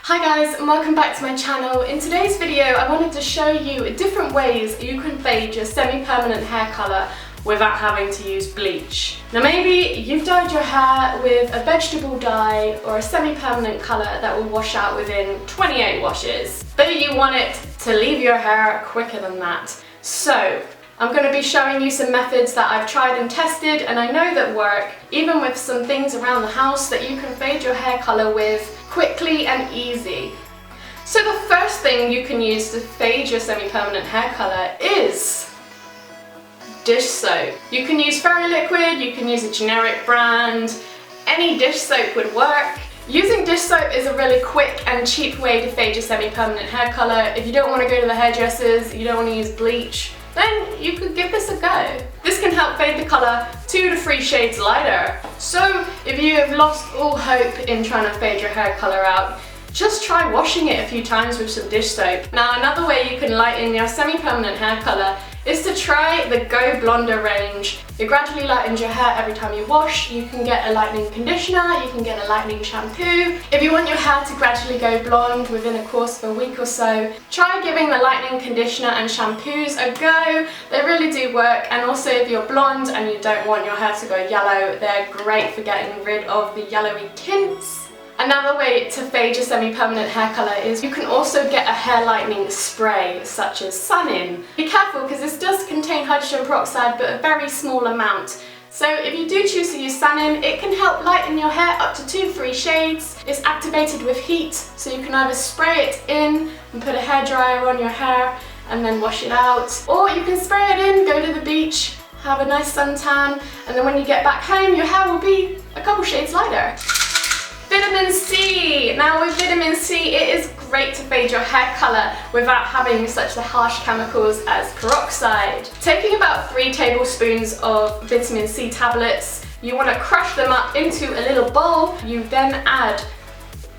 Hi guys, and welcome back to my channel. In today's video I wanted to show you different ways you can fade your semi-permanent hair colour without having to use bleach. Now maybe you've dyed your hair with a vegetable dye or a semi-permanent colour that will wash out within 28 washes, but you want it to leave your hair quicker than that. So I'm going to be showing you some methods that I've tried and tested and I know that work, even with some things around the house that you can fade your hair colour with quickly and easy. So the first thing you can use to fade your semi-permanent hair colour is dish soap. You can use Fairy Liquid, you can use a generic brand, any dish soap would work. Using dish soap is a really quick and cheap way to fade your semi-permanent hair colour. If you don't want to go to the hairdressers, you don't want to use bleach, then you could give this a go. This can help fade the colour 2 to 3 shades lighter. So if you have lost all hope in trying to fade your hair colour out, just try washing it a few times with some dish soap. Now another way you can lighten your semi-permanent hair colour is to try the Go Blonder range. It gradually lightens your hair every time you wash. You can get a lightening conditioner, you can get a lightening shampoo. If you want your hair to gradually go blonde within a course of a week or so, try giving the lightening conditioner and shampoos a go. They really do work, and also if you're blonde and you don't want your hair to go yellow, they're great for getting rid of the yellowy tints. Another way to fade your semi-permanent hair colour is you can also get a hair lightening spray such as Sun-In. Be careful because this does contain hydrogen peroxide but a very small amount. So if you do choose to use Sun-In, it can help lighten your hair up to 2-3 shades. It's activated with heat, so you can either spray it in and put a hairdryer on your hair and then wash it out, or you can spray it in, go to the beach, have a nice suntan, and then when you get back home your hair will be a couple shades lighter. Vitamin C! Now with vitamin C it is great to fade your hair colour without having such the harsh chemicals as peroxide. Taking about 3 tablespoons of vitamin C tablets, you want to crush them up into a little bowl. You then add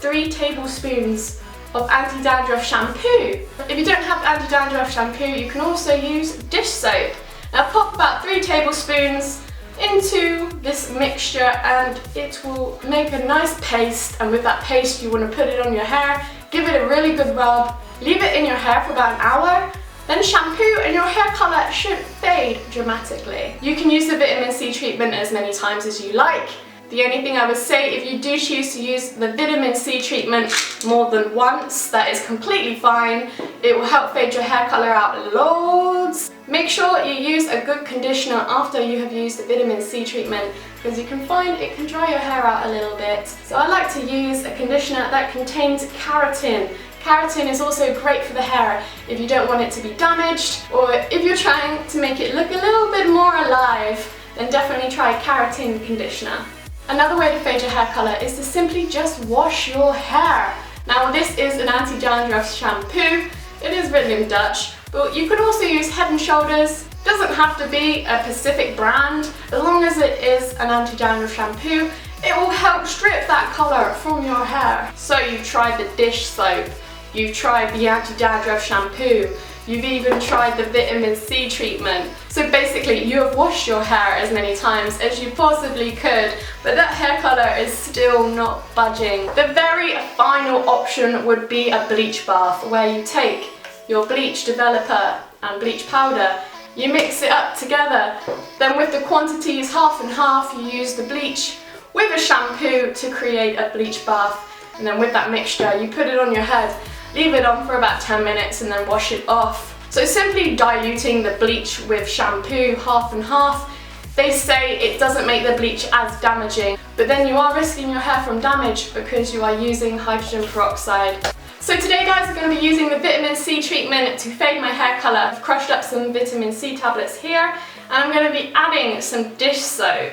3 tablespoons of anti-dandruff shampoo. If you don't have anti-dandruff shampoo you can also use dish soap. Now pop about 3 tablespoons into this mixture and it will make a nice paste, and with that paste you want to put it on your hair, give it a really good rub, leave it in your hair for about an hour, then shampoo and your hair colour should fade dramatically. You can use the vitamin C treatment as many times as you like. The only thing I would say, if you do choose to use the vitamin C treatment more than once, that is completely fine. It will help fade your hair colour out loads. Make sure you use a good conditioner after you have used the vitamin C treatment, because you can find it can dry your hair out a little bit. So I like to use a conditioner that contains keratin. Keratin is also great for the hair if you don't want it to be damaged, or if you're trying to make it look a little bit more alive, then definitely try keratin conditioner. Another way to fade your hair colour is to simply just wash your hair. Now this is an anti-dandruff shampoo. It is written in Dutch, but you could also use Head and Shoulders. It doesn't have to be a specific brand. As long as it is an anti-dandruff shampoo, it will help strip that colour from your hair. So you've tried the dish soap, you've tried the anti-dandruff shampoo, you've even tried the vitamin C treatment. So basically you have washed your hair as many times as you possibly could, but that hair colour is still not budging. The very final option would be a bleach bath, where you take your bleach developer and bleach powder, you mix it up together, then with the quantities half and half you use the bleach with a shampoo to create a bleach bath, and then with that mixture you put it on your head, leave it on for about 10 minutes and then wash it off. So simply diluting the bleach with shampoo half and half, they say it doesn't make the bleach as damaging, but then you are risking your hair from damage because you are using hydrogen peroxide. So today guys, we're going to be using the vitamin C treatment to fade my hair colour. I've crushed up some vitamin C tablets here and I'm going to be adding some dish soap.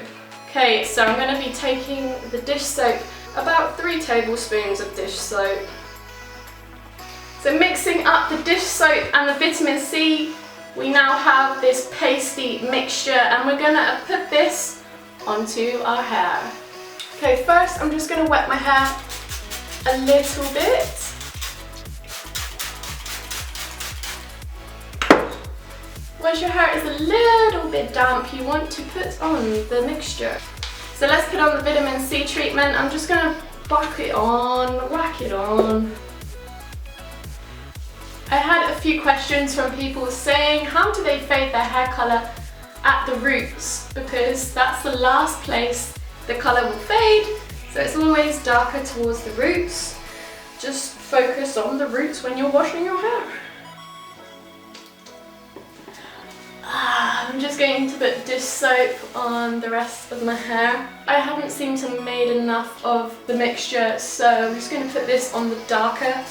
Okay, so I'm going to be taking the dish soap, about 3 tablespoons of dish soap. So mixing up the dish soap and the vitamin C, we now have this pasty mixture and we're going to put this onto our hair. Okay, first I'm just going to wet my hair a little bit. Once your hair is a little bit damp, you want to put on the mixture. So let's put on the vitamin C treatment. I'm just going to whack it on, whack it on. I had a few questions from people saying how do they fade their hair colour at the roots, because that's the last place the colour will fade, so it's always darker towards the roots. Just focus on the roots when you're washing your hair. I'm just going to put dish soap on the rest of my hair. I haven't seemed to have made enough of the mixture, so I'm just going to put this on the darker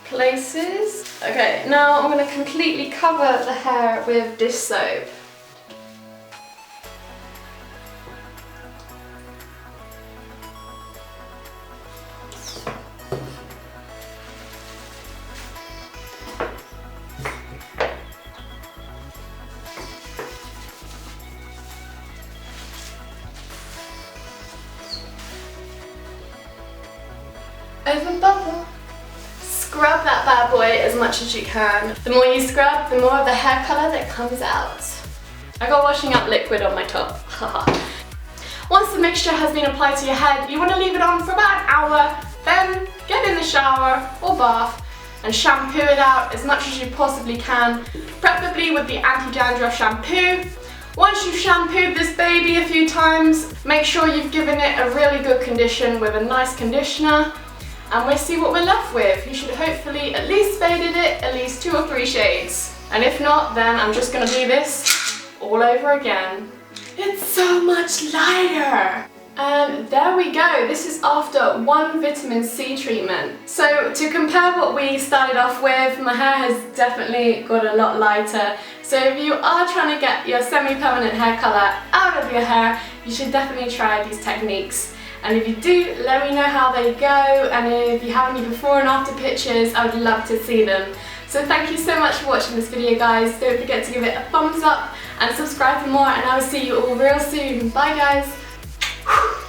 places. Okay, now I'm going to completely cover the hair with dish soap. Over bubble. Scrub that bad boy as much as you can. The more you scrub, the more of the hair colour that comes out. I got washing up liquid on my top. Once the mixture has been applied to your head, you want to leave it on for about an hour, then get in the shower or bath and shampoo it out as much as you possibly can, preferably with the anti-dandruff shampoo. Once you've shampooed this baby a few times, make sure you've given it a really good condition with a nice conditioner, and we'll see what we're left with. You should hopefully at least faded it at least 2 or 3 shades. And if not, then I'm just gonna do this all over again. It's so much lighter! And there we go, this is after 1 vitamin C treatment. So to compare what we started off with, my hair has definitely got a lot lighter. So if you are trying to get your semi-permanent hair colour out of your hair, you should definitely try these techniques. And if you do, let me know how they go, and if you have any before and after pictures, I would love to see them. So thank you so much for watching this video, guys. Don't forget to give it a thumbs up and subscribe for more, and I will see you all real soon. Bye guys!